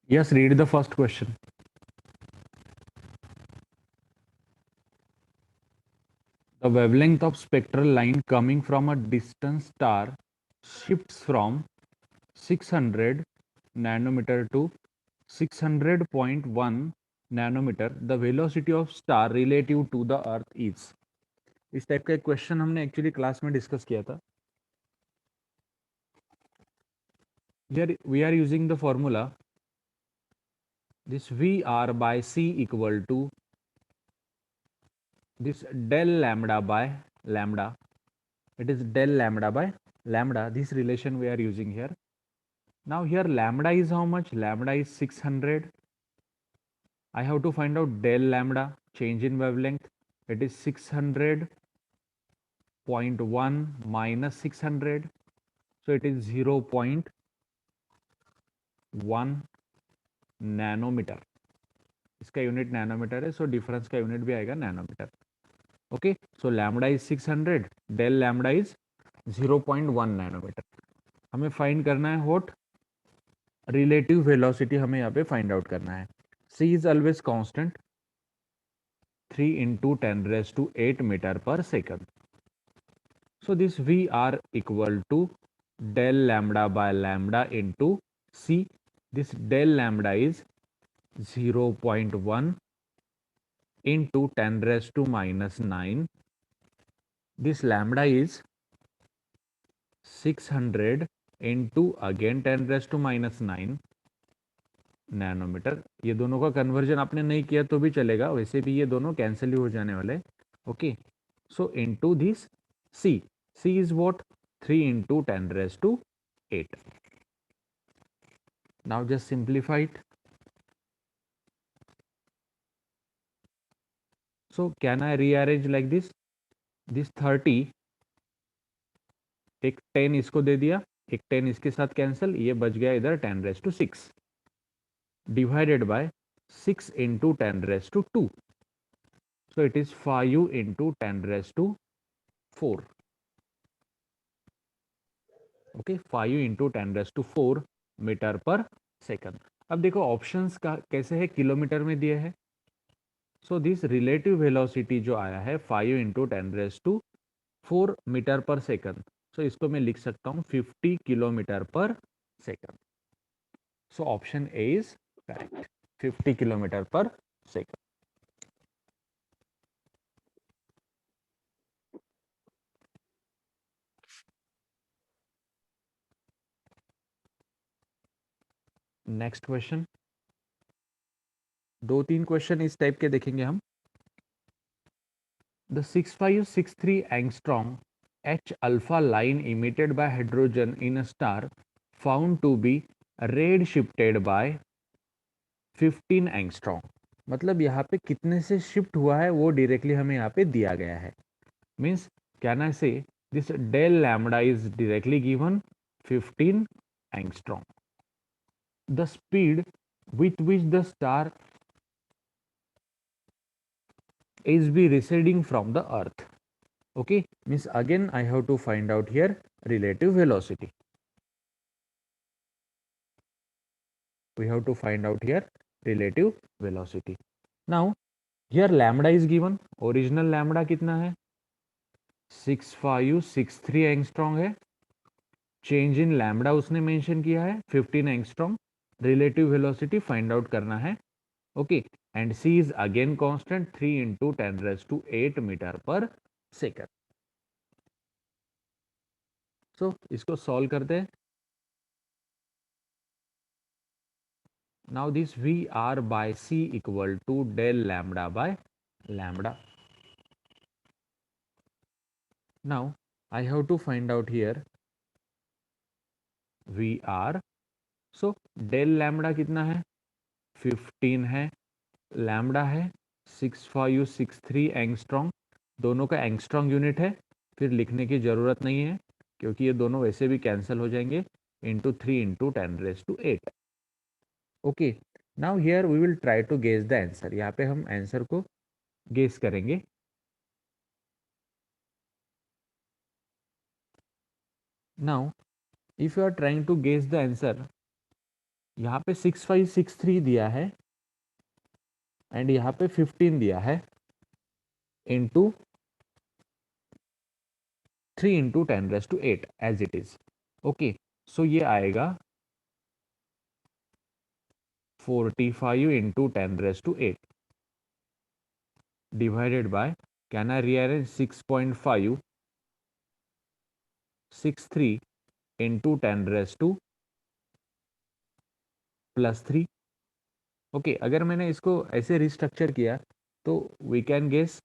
Yes, read the first question. The wavelength of spectral line coming from a distant star shifts from 600 nanometer to 600.1 nanometer. The velocity of star relative to the earth is. इस type का एक question हमने actually class में discuss किया था. Here we are using the formula this VR by C equal to this del lambda by lambda. It is del lambda by lambda. This relation we are using here. Now here lambda is how much? Lambda is 600. I have to find out del lambda, change in wavelength. It is 600.1 minus 600. So it is 0.1 nanometre. इसका unit nanometre है, so difference का unit भी आएगा nanometre. Okay, so lambda is 600, del lambda is 0.1 nanometre. हमें find करना है what? Relative velocity हमें यहाँ पे फाइंड आउट करना है. सी is always constant, 3 into 10 raised to 8 meter per second. So this VR equal to del lambda by lambda into C. This del lambda is 0.1 into 10 raised to minus 9. This lambda is 600 into again 10 raised to minus 9 nanometre. ये दोनों का conversion आपने नहीं किया तो भी चलेगा, वैसे भी ये दोनों कैंसिल ही हो जाने वाले. Okay, so into this C. C is what? 3 into 10 raised to 8. Now just simplify it. So can I rearrange like this? This 30, एक 10 इसको दे दिया, एक 10 इसके साथ कैंसिल, ये बच गया इधर 10 raised to 6 divided by 6 into 10 raised to 2. So it is 5 into 10 raised to 4. ओके, 5 into 10 raised to 4 metre per second. अब देखो ऑप्शंस का कैसे है, किलोमीटर में दिए है. सो दिस रिलेटिव वेलोसिटी जो आया है 5 into 10 raised to 4 metre per second. So इसको मैं लिख सकता हूँ 50 kilometre per second. So option A is correct, 50 kilometre per second. Next question. 2-3 question इस टाइप के देखेंगे हम. The 6563 angstrom H alpha line emitted by hydrogen in a star found to be red shifted by 15 angstrom. मतलब यहाँ पे कितने से shift हुआ है वो डायरेक्टली हमें यहाँ पे दिया गया है. Means can I say this del lambda is directly given 15 angstrom. The speed with which the star is be receding from the earth. Okay, means again I have to find out here relative velocity. We have to find out here relative velocity. Now here lambda is given. Original lambda कितना है? 6563 angstrom है. Change in lambda उसने mention किया है 15 angstrom. Relative velocity find out करना है. Okay, and c is again constant 3 into 10 raised to 8 metre per second. So इसको solve करते हैं. Now this v are by C equal to del lambda by lambda. Now I have to find out here v r. So del lambda कितना है? 15 है. Lambda है 6563 angstrom. दोनों का angstrom unit है, फिर लिखने की जरूरत नहीं है क्योंकि ये दोनों वैसे भी कैंसिल हो जाएंगे. Into 3 into 10 raised to 8. Okay, now here we will try to guess the answer. यहाँ पे हम आंसर को गेस करेंगे. Now if you are trying to guess the answer, यहाँ पे 6563 दिया है एंड यहाँ पे 15 दिया है into 3 into 10⁸ as it is. Okay, so ये आएगा 45 into 10⁸ divided by, can I rearrange 6.563 into 10⁻+3। Okay, अगर मैंने इसको ऐसे रिस्ट्रक्चर किया तो वी कैन गेस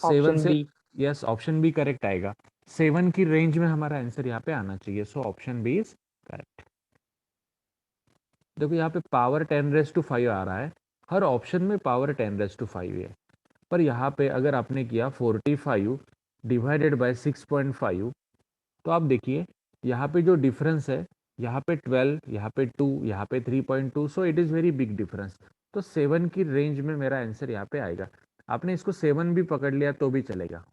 7 से, यस ऑप्शन बी करेक्ट आएगा। 7 की रेंज में हमारा आंसर यहाँ पे आना चाहिए, so option B is correct. देखो यहाँ पे पावर 10⁻5 आ रहा है, हर ऑप्शन में पावर 10⁻5 है, पर यहाँ पे अगर आपने किया 45 डिवाइडेड बाय 6.5, तो आप देखिए यहाँ पे जो डिफरेंस है, यहाँ पे 12, यहाँ पे 2, यहाँ पे 3.2, so it is very big difference. तो 7 की रेंज में मेरा आंसर यहाँ पे आएगा। आपने इसको 7 भी पकड़ लिया तो भी चलेगा,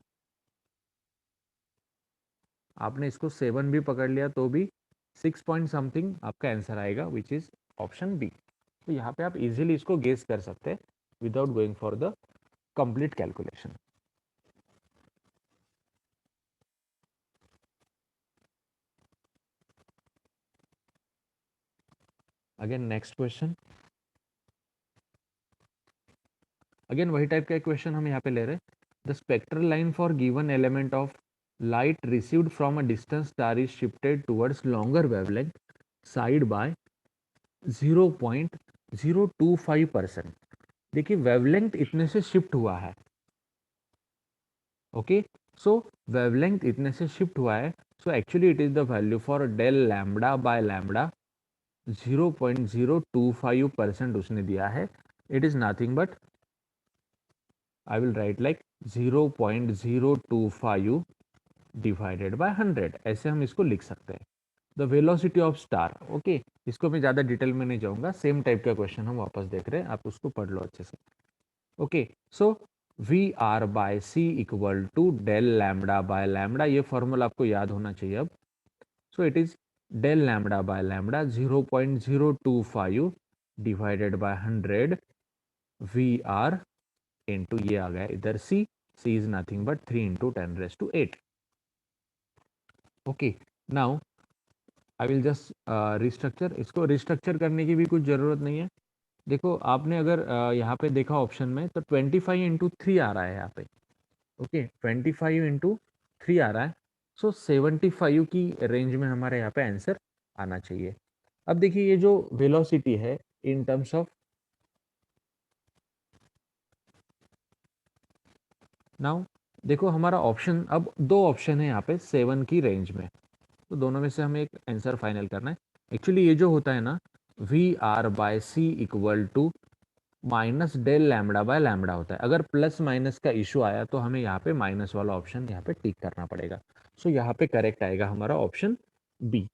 आपने इसको 7 भी पकड़ लिया तो भी 6 पॉइंट समथिंग आपका आंसर आएगा, विच इज ऑप्शन बी। तो यहाँ पे आप इजीली इसको गेस कर सकते हैं without going for the complete calculation. Again next question, again वही टाइप का क्वेश्चन हम यहाँ पे ले रहे हैं। The spectral line for given element of light received from a distance star is shifted towards longer wavelength side by 0.025%। देखिए wavelength इतने से शिफ्ट हुआ है, ओके, सो वेवलेंथ इतने से शिफ्ट हुआ है, so actually it is the value for del lambda by lambda 0.025% उसने दिया है। It is nothing but I will write like 0.025 divided by 100, ऐसे हम इसको लिख सकते हैं। The velocity of star, okay, इसको मैं ज़्यादा डिटेल में नहीं जाऊंगा, सेम टाइप का क्वेश्चन हम वापस देख रहे हैं, आप उसको पढ़ लो अच्छे से। Okay, so we are by C equal to del lambda by lambda, ये फॉर्मूला आपको याद होना चाहिए अब। So it is del lambda by lambda 0.025 divided by 100 V R into, ये आ गया इधर C, C is nothing but 3 into 10⁸. Okay, now I will just restructure, इसको रिस्ट्रक्चर करने की भी कुछ ज़रूरत नहीं है। देखो आपने अगर यहाँ पे देखा ऑप्शन में तो 25 इंटू 3 आ रहा है यहाँ पे, ओके 25 इंटू 3 आ रहा है, सो 75 की रेंज में हमारे यहाँ पे आंसर आना चाहिए। अब देखिए ये जो वेलोसिटी है इन टर्म्स ऑफ, नाउ देखो हमारा ऑप्शन, अब दो ऑप्शन है यहाँ पे 7 की रेंज में, तो दोनों में से हमें एक आंसर फाइनल करना है। एक्चुअली ये जो होता है ना, v are by C equal to minus del lambda by lambda होता है। अगर प्लस माइनस का इशू आया तो हमें यहाँ पे माइनस वाला ऑप्शन यहाँ पे टिक करना पड़ेगा। सो यहाँ पे करेक्ट आएगा हमारा option B.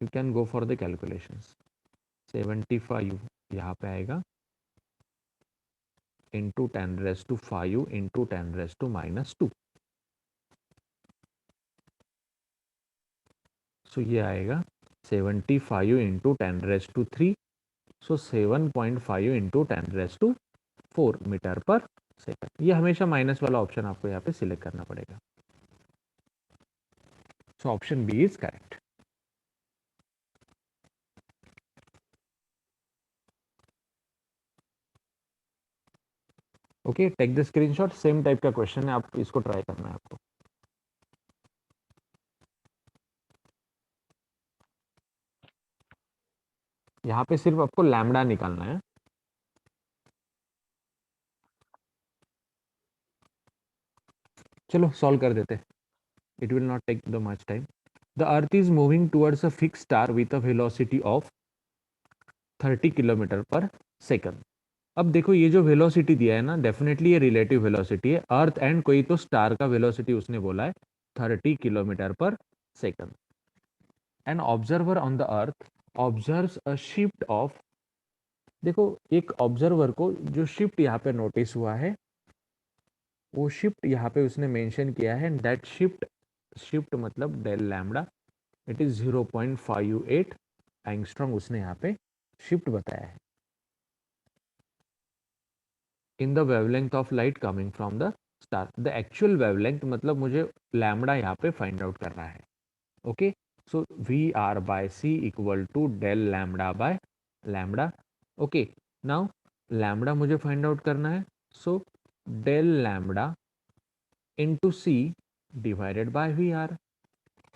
You can go for the calculations. 75 यहाँ पे आएगा इंटू 10⁻5 इंटू 10⁻²। सो ये आएगा 75 इंटू 10⁻3, सो 7.5 इंटू 10⁻4 मीटर पर सेकंड। ये हमेशा माइनस वाला ऑप्शन आपको यहाँ पे सिलेक्ट करना पड़ेगा। So option B is correct. Okay, take the screenshot, same type का क्वेश्चन है, आप इसको ट्राई करना है आपको। यहाँ पे सिर्फ आपको लैम्बडा निकालना है। चलो सॉल्व कर देते, it will not take the much time. The earth is moving towards a fix star with a velocity of 30 kilometre per second. अब देखो ये जो वेलोसिटी दिया है ना, डेफिनेटली ये रिलेटिव वेलोसिटी है, अर्थ एंड कोई तो स्टार का वेलोसिटी उसने बोला है 30 kilometre per second. An observer on the earth observes a shift of देखो एक ऑब्जर्वर को जो शिफ्ट यहाँ पे नोटिस हुआ है, वो शिफ्ट यहाँ पे उसने मेंशन किया है, दैट शिफ्ट, शिफ्ट मतलब del lambda, it is 0.58 angstrom उसने यहाँ पे शिफ्ट बताया है in the wavelength of light coming from the star. The actual wavelength मतलब मुझे लैम्डा यहाँ पे फाइंड आउट करना है। Okay, so we are by C equal to del lambda by lambda. Okay, now lambda मुझे find out करना है, so del lambda into c divided by v are.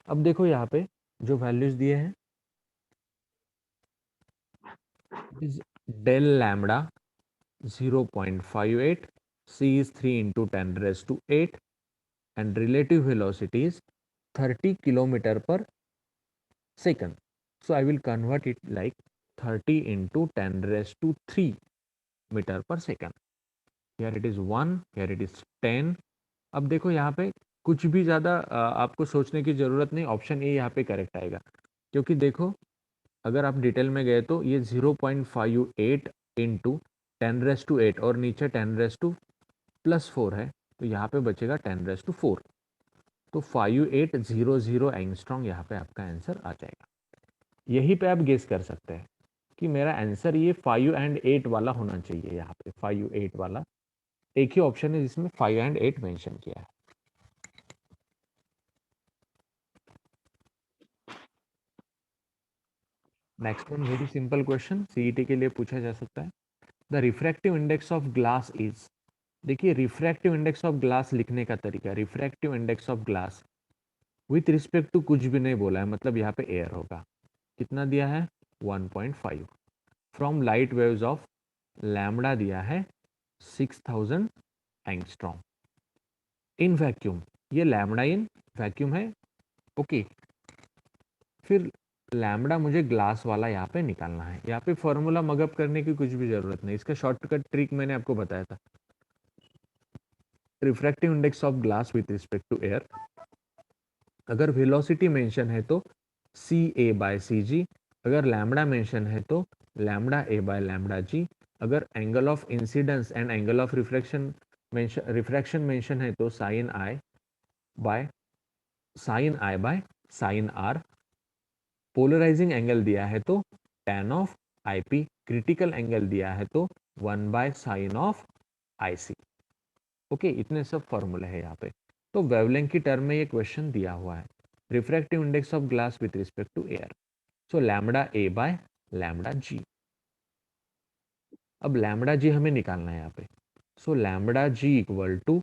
अब देखो यहाँ पे जो वैल्यूज दिए हैं, del lambda 0.58, c is 3 into 10 raised to 8 and relative velocity is 30 kilometer per second. So I will convert it like 30 into 10 raised to 3 meter per second. Here it is 1, here it is 10. अब देखो यहाँ पे कुछ भी ज़्यादा आपको सोचने की ज़रूरत नहीं, ऑप्शन ए यहाँ पे करेक्ट आएगा, क्योंकि देखो अगर आप डिटेल में गए तो ये 0.58 इंटू 10 raised to 8 और नीचे 10 raised to +4 है, तो यहाँ पे बचेगा 10 raised to 4, तो 5800 एंगस्ट्रॉम यहाँ पे आपका आंसर आ जाएगा। यही पे आप गेस कर सकते हैं कि मेरा आंसर ये 5 and 8 वाला होना चाहिए। यहाँ पे 5 8 वाला एक ही ऑप्शन है जिसमें 5 and 8 मेंशन किया है। Next one very simple question, CET के लिए पूछा जा सकता है। The refractive index of glass is, देखिए रिफ्रैक्टिव इंडेक्स ऑफ ग्लास लिखने का तरीका, refractive index of glass with respect to कुछ भी नहीं बोला है, मतलब यहाँ पे एयर होगा। कितना दिया है 1.5, from light waves of lambda दिया है 6000 एंगस्ट्रॉम इन वैक्यूम, ये लैम्डा इन वैक्यूम है। ओके, फिर लैम्डा मुझे ग्लास वाला यहाँ पे निकालना है। यहाँ पे फॉर्मूला मगअप करने की कुछ भी जरूरत नहीं, इसका शॉर्टकट ट्रिक मैंने आपको बताया था। Refractive index of glass with respect to air, अगर वेलोसिटी मेंशन है तो सी ए बाय सी जी, अगर लैम्डा मेंशन है तो lambda A by lambda g, अगर angle of incidence and angle of refraction mention है तो sine i by sine r, polarising angle दिया है तो tan of i p, critical angle दिया है तो 1 by sine of i c. Okay, इतने सब फॉर्मूले हैं यहाँ पे। तो वेवलेंथ की टर्म में ये क्वेश्चन दिया हुआ है, refractive index of glass with respect to air, so lambda A by lambda G. अब लैम्डा जी हमें निकालना है यहाँ पे, so lambda G equal to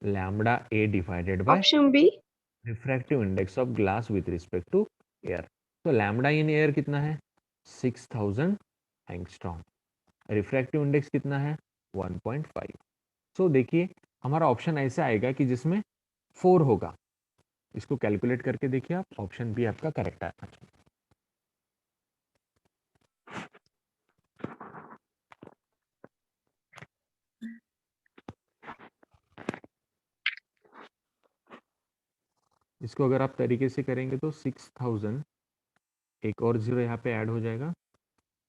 lambda A divided by option B. Refractive index of glass with respect to air. तो lambda in air कितना है 6000 angstrom, refractive index कितना है 1.5। सो देखिए हमारा ऑप्शन ऐसा आएगा कि जिसमें 4 होगा, इसको कैलकुलेट करके देखिए आप, ऑप्शन बी आपका करेक्ट आना चाहिए। इसको अगर आप तरीके से करेंगे तो 6000, एक और जीरो यहाँ पे ऐड हो जाएगा,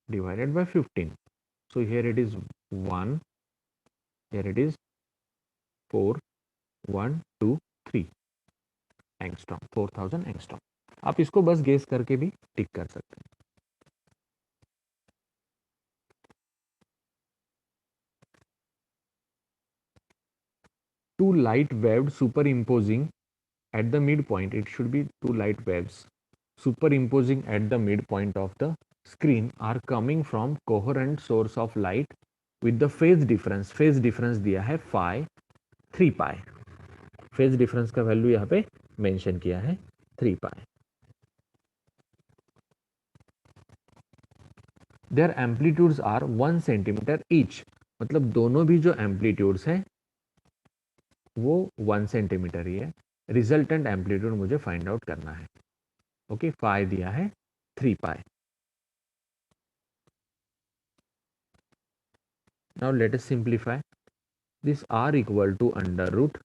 divided by 15, so here it is 1, here it is 4, 1 2 3 angstrom, 4000 angstrom. आप इसको बस गेस करके भी टिक कर सकते हैं। Two light waves superimposing at the midpoint, it should be two light waves superimposing at the midpoint of the screen are coming from coherent source of light with the phase difference दिया है phi 3 pi, phase difference का value यहाँ पे mention किया है 3 pi। their amplitudes are 1 centimetre each, मतलब दोनों भी जो एम्पलीट्यूड्स हैं वो 1 सेंटीमीटर ही है। रिजल्टेंट एम्पलीट्यूड मुझे फाइंड आउट करना है। ओके, फाई दिया है 3 pi. Now let us simplify this, r equal to under root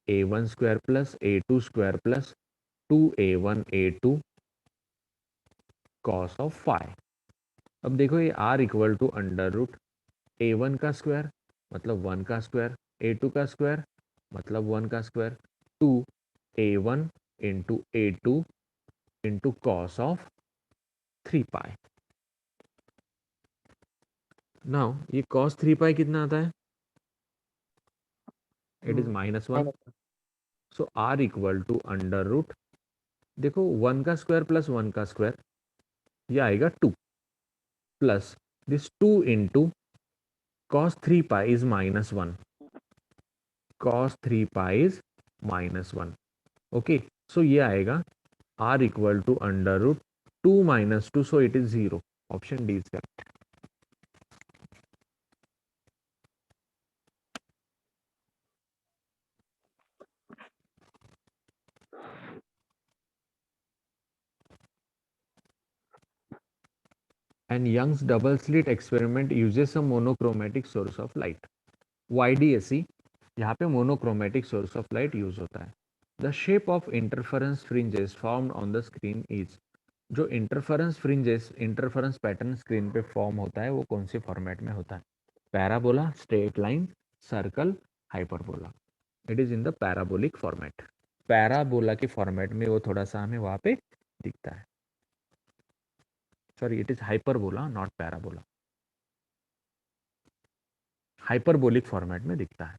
a1 square plus a2 square plus 2a1 a2 cos of phi. अब देखो ये r equal to under root a1 का square मतलब 1 का square, a2 का square मतलब 1 का square, 2a1 into a2 into cos of 3 pi. Now ये कॉस 3 पाई कितना आता है? It is -1। So r equal to under root, देखो 1 का स्क्वायर प्लस 1 का स्क्वायर, ये आएगा 2 plus this 2 into cos 3 pi is -1, cos 3 pi is -1। Okay, so ये आएगा r equal to under root 2 minus 2, so it is 0। Option D is correct. And Young's double slit experiment uses a monochromatic source of light, YDSE। यहाँ पे monochromatic source of light use होता है। The shape of interference fringes formed on the screen is, जो interference fringes, interference pattern screen पे form होता है वो कौन से फॉर्मेट में होता है? Parabola, straight line, circle, hyperbola. It is in the parabolic format. Parabola के फॉर्मेट में वो थोड़ा सा हमें वहां पे दिखता है। Sorry, it is hyperbola not parabola, hyperbolic format में दिखता है।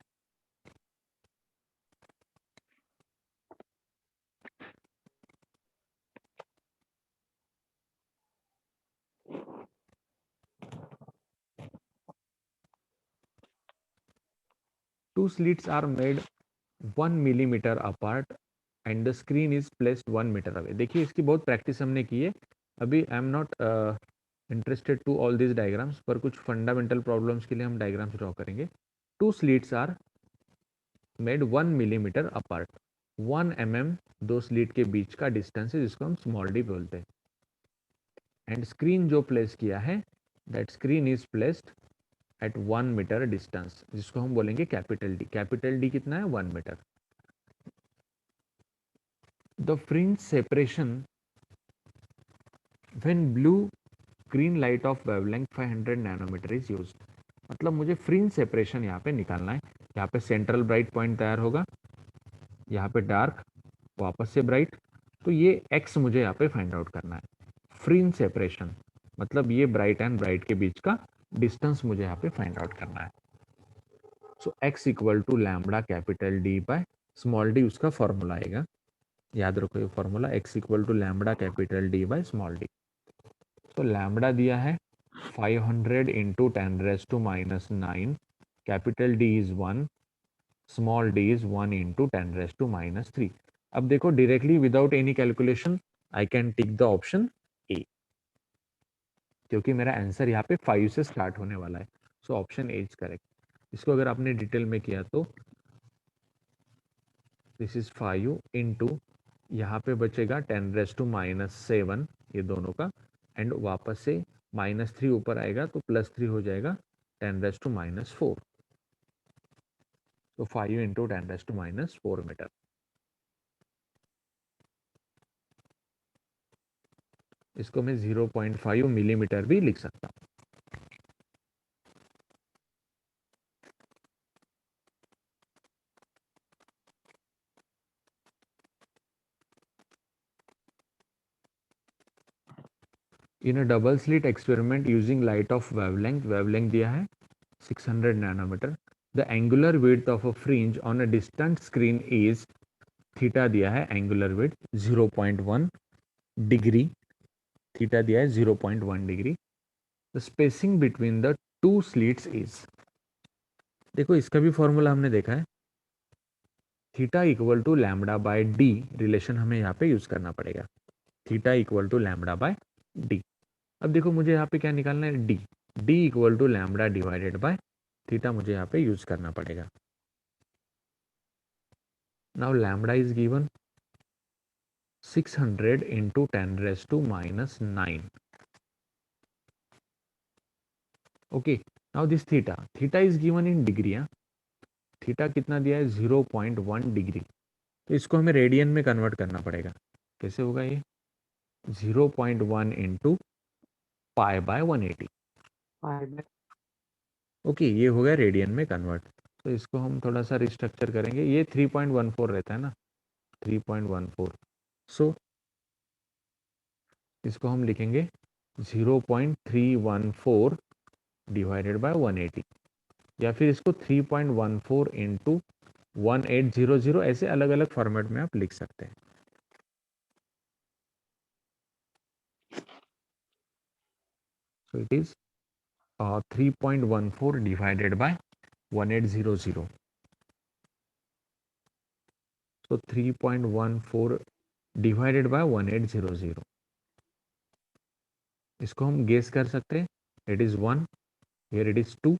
Two slits are made 1 millimeter apart and the screen is placed 1 meter away। देखिए इसकी बहुत प्रैक्टिस हमने की है। अभी I am not interested to all this diagrams, पर कुछ फंडामेंटल प्रॉब्लम्स के लिए हम डायग्राम्स ड्रॉ करेंगे। Two slits are made 1 millimetre apart, 1 mm दो स्लीट के बीच का डिस्टेंस है जिसको हम स्मॉल डी बोलते हैं। एंड स्क्रीन जो प्लेस किया है, that screen is placed at 1 metre distance जिसको हम बोलेंगे कैपिटल डी। कैपिटल डी कितना है? 1 metre. The fringe separation when blue green light of wavelength 500 nanometre is used. मतलब मुझे फ्रिंज सेपरेशन यहाँ पे निकालना है। यहाँ पे सेंट्रल ब्राइट पॉइंट तैयार होगा, यहाँ पे डार्क, वापस से ब्राइट, तो ये एक्स मुझे यहाँ पे फाइंड आउट करना है। फ्रिंज सेपरेशन मतलब ये ब्राइट एंड ब्राइट के बीच का डिस्टेंस मुझे यहाँ पे फाइंड आउट करना है। So X equal to lambda capital D by small D, उसका फॉर्मूला आएगा, याद रखो ये formula, X equal to lambda capital D by small D. तो लैम्बडा दिया है 500 into 10⁻⁻⁹, capital D is 1, small D is 1 into 10⁻⁻3। अब देखो directly without any calculation I can tick the option A, क्योंकि मेरा आंसर यहाँ पे 5 से स्टार्ट होने वाला है। So option A is correct. इसको अगर आपने डिटेल में किया तो दिस इज 5 इंटू, यहाँ पे बचेगा 10⁻⁻⁷, ये दोनों का, एंड वापस से -3 ऊपर आएगा तो +3 हो जाएगा 10⁻⁻4। तो 5 इंटू 10⁻⁻4 मीटर। इसको मैं 0.5 मिलीमीटर भी लिख सकता हूँ। In a double slit experiment using light of wavelength, wavelength दिया है 600 nanometre, the angular width of a fringe on a distant screen is, theta दिया है एंगुलर विड्थ 0.1 डिग्री, थीटा दिया है 0.1 degree. The spacing between the two slits is, देखो इसका भी formula हमने देखा है, theta equal to lambda by d, relation हमें यहाँ पे यूज करना पड़ेगा, theta equal to lambda by d. अब देखो मुझे यहाँ पे क्या निकालना है? D, d equal to lambda divided by theta मुझे यहाँ पे यूज करना पड़ेगा। Now lambda is given 600 into 10⁻⁻⁹। Okay, now this theta, theta is given in degree. Theta कितना दिया है? 0.1 डिग्री। तो इसको हमें रेडियन में कन्वर्ट करना पड़ेगा। कैसे होगा ये? 0.1 into pi by 180। Pi by okay, ये हो गया रेडियन में कन्वर्ट। तो इसको हम थोड़ा सा रिस्ट्रक्चर करेंगे। ये 3.14 रहता है ना, 3.14। सो इसको हम लिखेंगे 0.314 डिवाइडेड बाय 180, या फिर इसको 3.14 इंटू 1800, ऐसे अलग अलग फॉर्मेट में आप लिख सकते हैं। सो it is 3.14 divided by 1800. So 3.14 divided by 1800, इसको हम गेस कर सकते हैं। It is 1, here it is 2।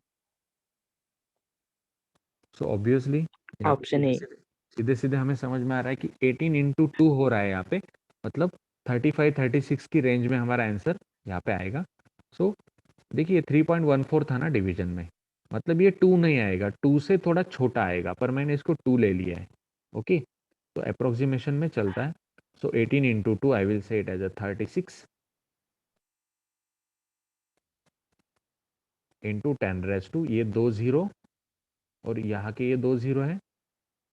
So obviously यहाँ पे ऑप्शन ए। सीधे सीधे हमें समझ में आ रहा है कि 18 इंटू 2 हो रहा है यहाँ पे, मतलब 35-36 की रेंज में हमारा आंसर यहाँ पे आएगा। सो देखिए 3.14 था ना डिवीजन में, मतलब ये 2 नहीं आएगा, 2 से थोड़ा छोटा आएगा, पर मैंने इसको 2 ले लिया है। ओके, तो अप्रोक्सीमेशन में चलता है। So 18 into 2 I will say it as a 36 into 10⁻², ये 2 0 और यहाँ के ये 2 0 है।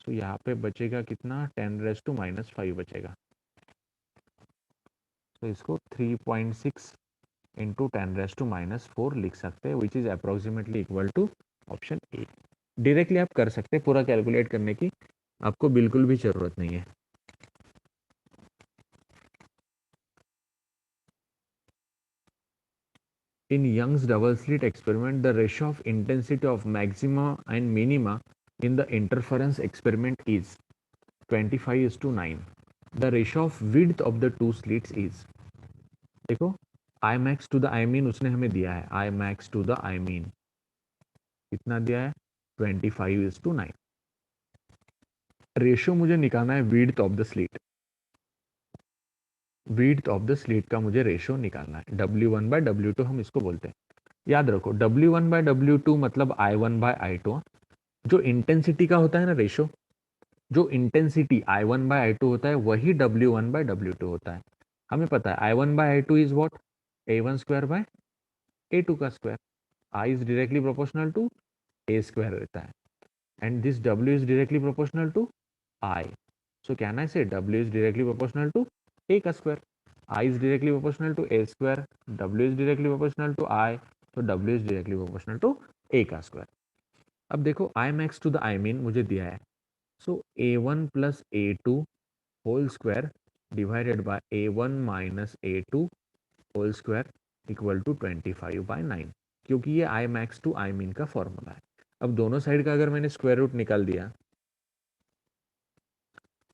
सो यहाँ पे बचेगा कितना, 10⁻⁻5 बचेगा। तो इसको 3.6 इंटू 10⁻⁻4 लिख सकते हैं, which is approximately equal to option A. Directly आप कर सकते हैं, पूरा कैलकुलेट करने की आपको बिल्कुल भी जरूरत नहीं है। In Young's double slit experiment, the ratio of intensity of maxima and minima in the interference experiment is 25:9. The ratio of width of the two slits is, देखो I max to the I mean उसने हमें दिया है, I max to the I mean कितना दिया है, 25:9। Ratio मुझे निकालना है width of the slit, width of the slit का मुझे रेशियो निकालना है। W1/W2 हम इसको बोलते हैं। याद रखो W1/W2 मतलब I1/I2। जो इंटेंसिटी का होता है ना रेशियो, जो इंटेंसिटी I1/I2 होता है वही W1/W2 होता है। हमें पता है I1/I2 is what, A1 square by A2 का square. I is directly proportional to A square रहता है, and this W is directly proportional to I। So can I say W is directly proportional to A का square. I is directly proportional to A square, W is directly proportional to I, तो W is directly proportional to A का square. अब देखो I max to the I mean मुझे दिया है, so A1 plus A2 whole square divided by A1 minus A2 whole square equal to 25/9, क्योंकि ये I max to I mean का formula है। अब दोनों साइड का अगर मैंने स्क्वायर रूट निकाल दिया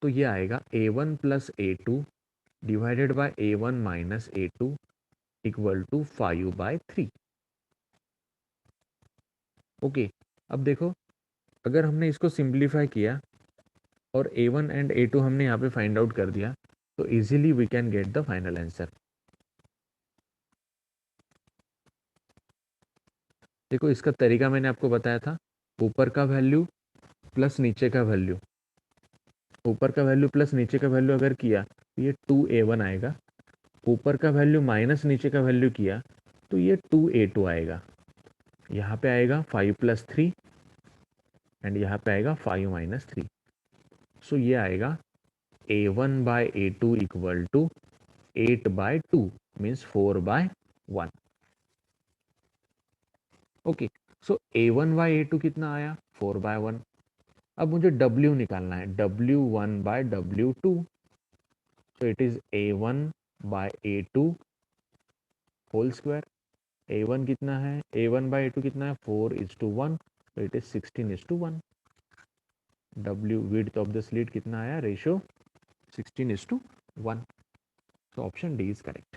तो ये आएगा A1 plus A2 divided by A1 minus A2 equal to 5/3। Okay, अब देखो अगर हमने इसको सिंप्लीफाई किया और A1 एंड A2 हमने यहाँ पे फाइंड आउट कर दिया, तो easily we can get the final answer. देखो इसका तरीका मैंने आपको बताया था, ऊपर का वैल्यू प्लस नीचे का वैल्यू, ऊपर का वैल्यू प्लस नीचे का वैल्यू अगर किया तो ये 2A1 आएगा, ऊपर का वैल्यू माइनस नीचे का वैल्यू किया तो ये 2A2 आएगा, यहाँ पे आएगा 5+3 एंड यहाँ पे आएगा 5-3। सो ये आएगा A1/A2 equal to 8/2 means 4/1। Okay, so A1/A2 कितना आया, 4/1। अब मुझे W निकालना है, W1/W2, so it is A1/A2 whole square. A1 कितना है, A1/A2 कितना है, 4:1, so it is 16:1। W width of the slit कितना आया, ratio 16:1। so option D is correct.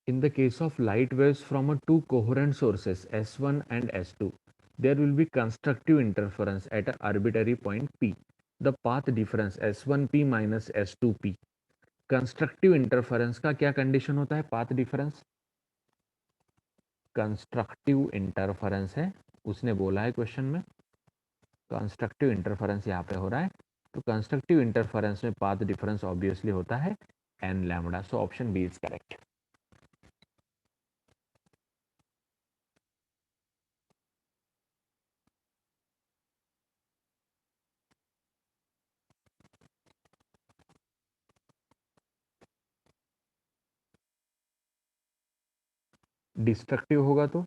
In the case of light waves from a two coherent sources S1 and S2, there will be constructive interference at an arbitrary point P. The path difference S1P minus S2P। Constructive interference का क्या condition होता है, path difference constructive interference है, उसने बोला है question में constructive interference यहाँ पे हो रहा है, तो कंस्ट्रक्टिव इंटरफेरेंस में पाथ डिफरेंस ऑब्वियसली होता है n lambda, so option B is correct. Destructive होगा तो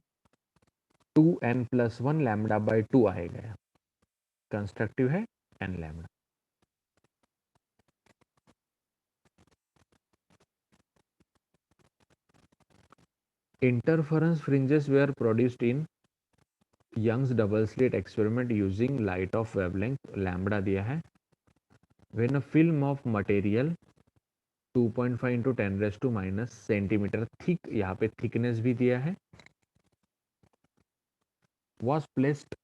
2n+1 लैम्डा बाई 2 आएगा, कंस्ट्रक्टिव है n lambda. Interference fringes were produced in Young's double slit experiment using light of wavelength, lambda दिया है। When a film of material 2.5 into 10⁻⁻ centimetre thick, यहाँ पे thickness भी दिया है, was placed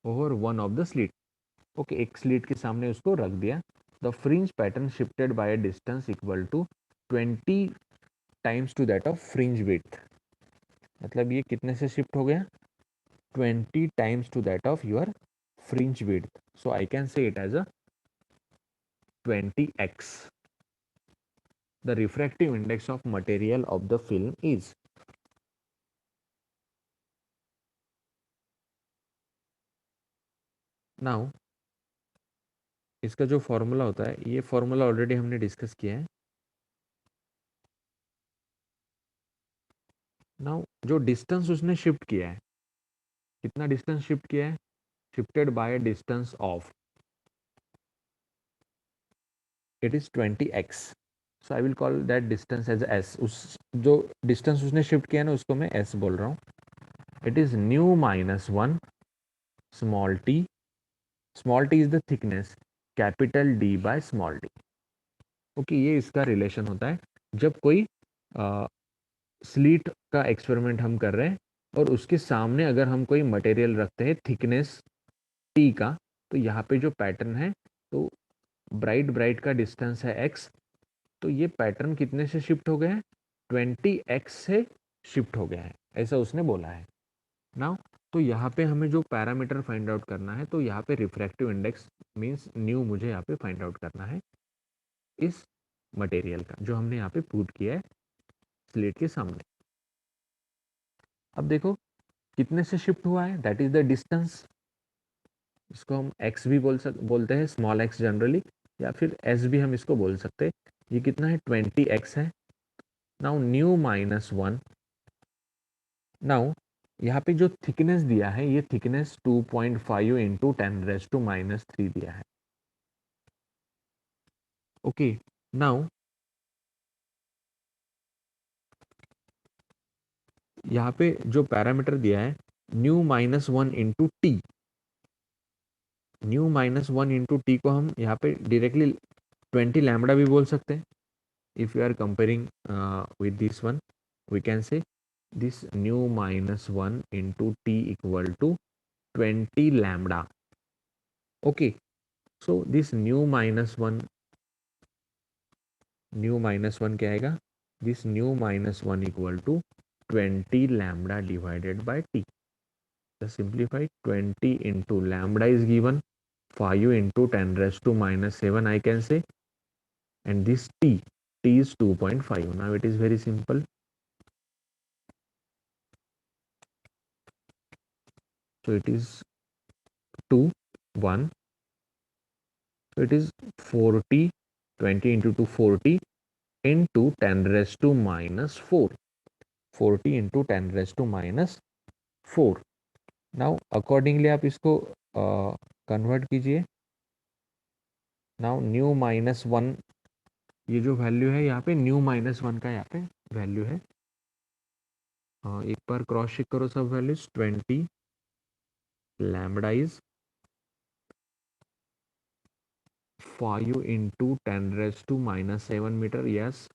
over one of the slit, okay, एक slit के सामने उसको रख दिया। The fringe pattern shifted by a distance equal to 20 times to that of fringe width, मतलब ये कितने से शिफ्ट हो गया, 20 times to that of your fringe width, so I can say it as a 20x. The refractive index of material of the film is, now इसका जो formula होता है, ये फॉर्मूला ऑलरेडी हमने डिस्कस किया है। नाउ जो डिस्टेंस उसने शिफ्ट किया है, कितना डिस्टेंस शिफ्ट किया है, shifted by distance of, it is 20x, so I will call that distance as s। उस जो डिस्टेंस उसने शिफ्ट किया है ना, उसको मैं s बोल रहा हूँ। It is ν-1 small t, small t is the thickness, capital D by small d, okay, ये इसका रिलेशन होता है। जब कोई स्लीट का एक्सपेरिमेंट हम कर रहे हैं और उसके सामने अगर हम कोई मटेरियल रखते हैं थिकनेस टी का, तो यहाँ पे जो पैटर्न है, तो ब्राइट ब्राइट का डिस्टेंस है x, तो ये पैटर्न कितने से शिफ्ट हो गया है, 20x से शिफ्ट हो गया है, ऐसा उसने बोला है ना। तो यहाँ पे हमें जो पैरामीटर फाइंड आउट करना है, तो यहाँ पे रिफ्रैक्टिव इंडेक्स मींस न्यू मुझे यहाँ पे फाइंड आउट करना है इस मटेरियल का, जो हमने यहाँ पे पुट किया है स्लेट के सामने। अब देखो कितने से शिफ्ट हुआ है, दैट इज द डिस्टेंस, इसको हम x भी बोलते हैं, स्मॉल x जनरली, या फिर s भी हम इसको बोल सकते हैं। ये कितना है, 20x है। नाउ ν-1, नाउ यहाँ पे जो थिकनेस दिया है, ये थिकनेस 2.5 इंटू 10⁻³ दिया है, ओके। नाउ यहाँ पे जो पैरामीटर दिया है ν-1 इंटू टी, ν-1 इंटू टी को हम यहाँ पे डायरेक्टली 20 लैम्बडा भी बोल सकते हैं। If you are comparing with this one, we can say this ν-1 into t equal to 20 lambda, okay, so this ν-1 क्या आएगा, this ν-1 equal to 20 lambda divided by t, just simplify, 20 into lambda is given 5 into 10⁻⁻7 I can say, and this t is 2.5. now it is very simple, so it is 2 1, so it is 40, 20 into 2 40 into 10⁻⁻4, 40 into 10⁻⁻4। Now accordingly आप इसको convert कीजिए। Now ν-1, ये जो value है यहाँ पे ν-1 का यहाँ पे वैल्यू है, एक बार क्रॉस चेक करो सब values, 20 lambda is 5 into 10⁻⁻7 metre, yes.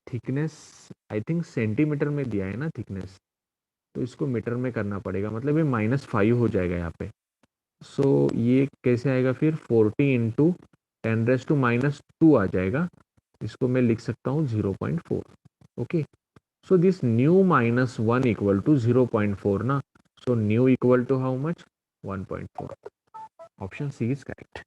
Thickness I think centimetre में दिया है ना थिकनेस, तो इसको मीटर में करना पड़ेगा, मतलब ये -5 हो जाएगा यहाँ पे। सो ये कैसे आएगा फिर, 40 इंटू 10⁻² आ जाएगा, इसको मैं लिख सकता हूँ 0.4, okay. So this nu minus 1 equal to 0.4 na. So nu equal to how much? 1.4. Option C is correct.